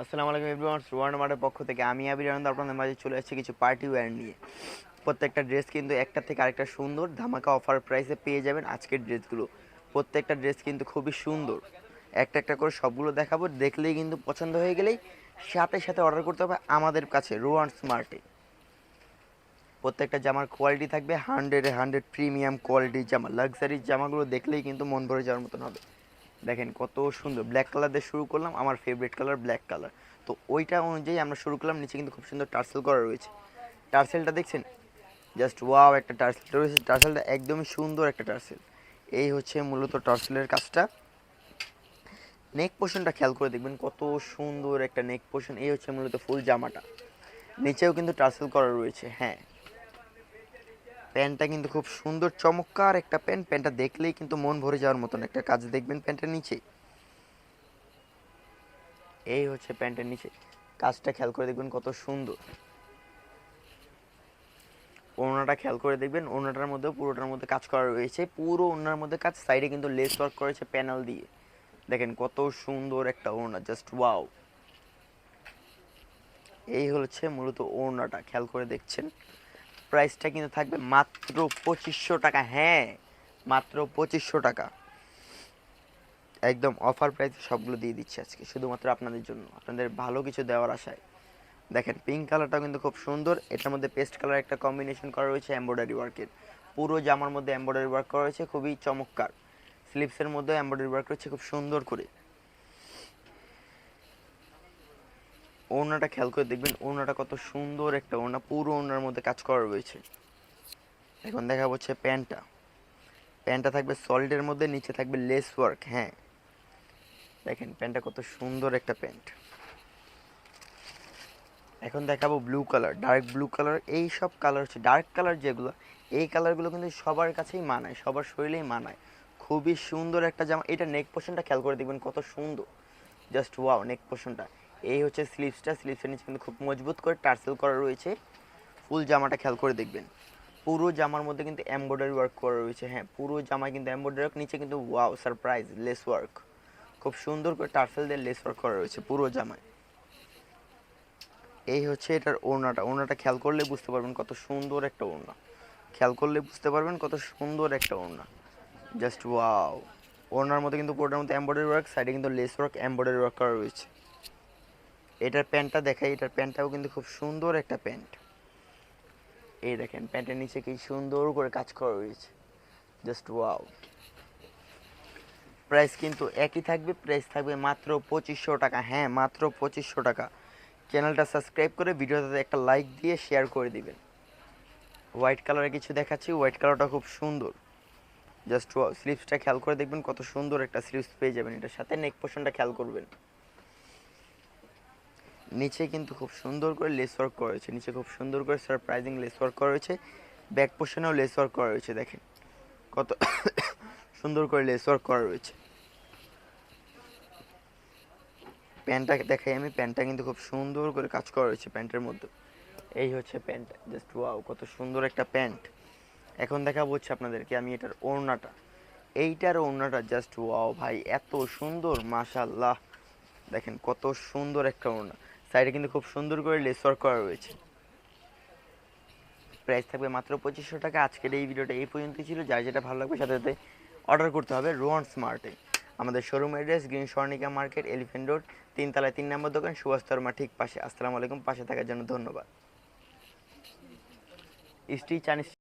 আসসালামু আলাইকুম এভরিওয়ান, সুবর্ণ মার্টের পক্ষ থেকে আমি আবির আনন্দ আপনাদের মাঝে চলে এসেছি কিছু পার্টি ওয়্যার নিয়ে। প্রত্যেকটা ড্রেস কিন্তু একটা থেকে আরেকটা সুন্দর, ধামাকা অফার প্রাইসে পেয়ে যাবেন আজকের ড্রেসগুলো। প্রত্যেকটা ড্রেস কিন্তু খুবই সুন্দর। একটা একটা করে সবগুলো দেখাবো, দেখলেই কিন্তু পছন্দ হয়ে গেলেই সাথে সাথে অর্ডার করতে হবে আমাদের কাছে রোয়ান স্মার্টে। প্রত্যেকটা জামার কোয়ালিটি থাকবে 100 প্রিমিয়াম কোয়ালিটির জামা, লাক্সারি জামাগুলো দেখলেই কিন্তু মন ভরে যাওয়ার মতন হবে। দেখেন কত সুন্দর, ব্ল্যাক কালার দিয়ে শুরু করলাম, আমার ফেভারিট কালার ব্ল্যাক কালার। তো ওইটা অনুযায়ী আমরা শুরু করলাম। নিচে কিন্তু খুব সুন্দর টার্সেল করা রয়েছে। টার্সেলটা দেখছেন, জাস্ট ওয়াও একটা টার্সেল রয়েছে। টার্সেলটা একদমই সুন্দর একটা টার্সেল। এই হচ্ছে মূলত টার্সেলের কাজটা। নেক পোর্শনটা খেয়াল করে দেখবেন কত সুন্দর একটা নেক পোর্শন। এই হচ্ছে মূলত ফুল জামাটা। নিচেও কিন্তু টার্সেল করা রয়েছে। হ্যাঁ, প্যান্টটা কিন্তু খুব সুন্দর চমৎকার একটা প্যান্ট। প্যান্টটা দেখলেই কিন্তু মন ভরে যাওয়ার মতন একটা কাজ দেখবেন প্যান্টের নিচে। এই হচ্ছে প্যান্টের নিচে কাজটা, খেয়াল করে দেখবেন কত সুন্দর। ওড়নাটা খেয়াল করে দেখবেন, ওড়নাটার মধ্যেও পুরোটার মধ্যে কাজ করা রয়েছে। পুরো ওড়নার মধ্যে কাজ, সাইডে কিন্তু লেস ওয়ার্ক করেছে প্যানেল দিয়ে। দেখেন কত সুন্দর একটা ওড়না, জাস্ট ওয়াও। এই হচ্ছে মূলত ওড়নাটা, খেয়াল করে দেখছেন। প্রাইসটা কিন্তু থাকবে মাত্র 2500 টাকা। হ্যাঁ, মাত্র 2500 টাকা। একদম অফার প্রাইসে সবগুলো দিয়ে দিচ্ছি আজকে শুধুমাত্র আপনাদের জন্য, আপনাদের ভালো কিছু দেওয়ার আশায়। দেখেন পিঙ্ক কালারটা কিন্তু খুব সুন্দর। এটার মধ্যে পেস্ট কালার একটা কম্বিনেশন করা রয়েছে এমব্রয়ডারি ওয়ার্কের। পুরো জামার মধ্যে এমব্রয়ডারি ওয়ার্ক করা রয়েছে, খুবই চমৎকার। স্লিভসের মধ্যে এমব্রয়ডারি ওয়ার্ক রয়েছে খুব সুন্দর করে। ওড়নাটা খেয়াল করে দেখবেন, ওড়নাটা কত সুন্দর একটা ওড়না, পুরো ওড়নার মধ্যে কাজ করা রয়েছে। এখন দেখা হচ্ছে প্যান্টটা। প্যান্টটা থাকবে সলিডের মধ্যে, নিচে থাকবে লেস ওয়ার্ক। হ্যাঁ, দেখেন প্যান্টটা কত সুন্দর একটা প্যান্ট। এখন দেখাবো blue colour, dark blue colour. এই সব কালার হচ্ছে ডার্ক কালার যেগুলো, এই কালারগুলো কিন্তু সবার কাছেই মানায়, সবার শরীরেই মানায়। খুবই সুন্দর একটা জামা। এটা নেক পোর্শনটা খেয়াল করে দেখবেন কত সুন্দর, জাস্ট ওয়াও নেক পোর্শনটা। এই হচ্ছে স্লিভসটা, স্লিভসের নিচে কিন্তু খুব মজবুত করে টার্সেল করা রয়েছে। ফুল জামাটা খেয়াল করে দেখবেন, পুরো জামার মধ্যে কিন্তু এমব্রয়ডারি ওয়ার্ক করা রয়েছে। হ্যাঁ, পুরো জামায় কিন্তু এমব্রয়ডারি ওয়ার্ক, নিচে কিন্তু ওয়াও সারপ্রাইজ লেস ওয়ার্ক। খুব সুন্দর করে টার্সেল দিয়ে লেস ওয়ার্ক করা রয়েছে পুরো জামায়। এই হচ্ছে এটার ওড়নাটা। ওড়নাটা খেয়াল করলে বুঝতে পারবেন কত সুন্দর একটা ওড়না। খেয়াল করলে বুঝতে পারবেন কত সুন্দর একটা ওড়না, জাস্ট ওয়াও। ওড়নার মধ্যে কিন্তু পুরোটার মধ্যে এমব্রয়ডারি ওয়ার্ক, সাইডে কিন্তু লেস ওয়ার্ক এমব্রয়ডারি ওয়ার্ক করা রয়েছে। এটার প্যান্টটা দেখাই, এটার প্যান্টটাও কিন্তু খুব সুন্দর একটা প্যান্ট। এই দেখেন প্যান্টের নিচে কি সুন্দর করে কাজ করা রয়েছে, জাস্ট ওয়াও। প্রাইস কিন্তু একই থাকবে, প্রাইস থাকবে মাত্র 2500 টাকা। হ্যাঁ, মাত্র 2500 টাকা। চ্যানেলটা সাবস্ক্রাইব করে ভিডিওটাতে একটা লাইক দিয়ে শেয়ার করে দিবেন। হোয়াইট কালারে কিছু দেখাচ্ছি, হোয়াইট কালারটা খুব সুন্দর, জাস্ট স্লিভসটা খেয়াল করে দেখবেন কত সুন্দর একটা স্লিভস পেয়ে যাবেন। এটার সাথে নেক পোর্শনটা খেয়াল করবেন, নিচে কিন্তু খুব সুন্দর করে লেস ওয়ার্ক করা হয়েছে। নিচে খুব সুন্দর করে সারপ্রাইজিং লেস ওয়ার্ক করা হয়েছে। ব্যাক পোর্শনেও লেস ওয়ার্ক করা রয়েছে। দেখেন কত সুন্দর করে লেস ওয়ার্ক করা রয়েছে। প্যান্টটা দেখাই আমি, প্যান্টটা কিন্তু খুব সুন্দর করে কাজ করা রয়েছে প্যান্টের মধ্যে। এই হচ্ছে প্যান্ট, জাস্ট ওয়াও কত সুন্দর একটা প্যান্ট। এখন দেখাবো হচ্ছে আপনাদেরকে আমি এটার ওড়নাটা। এইটার ওড়নাটা জাস্ট ওয়াও ভাই, এত সুন্দর মাশাআল্লাহ। দেখেন কত সুন্দর একটা ওড়না, সাইডে কিন্তু খুব সুন্দর করে লেস ওয়ার্ক করা রয়েছে। প্রাইস থাকবে মাত্র 2500 টাকা। আজকের এই ভিডিওটা এই পর্যন্তই ছিল। যার যেটা ভালো লাগবে সাথে সাথে অর্ডার করতে হবে রোহান স্মার্টে। আমাদের showroom address green Swarnika market, elephant road, 3 তলায় 3 নম্বর দোকান, সুভাষ শর্মা ঠিক পাশে। আসসালামু আলাইকুম, পাশে থাকার জন্য ধন্যবাদ। স্টি চাইনিজ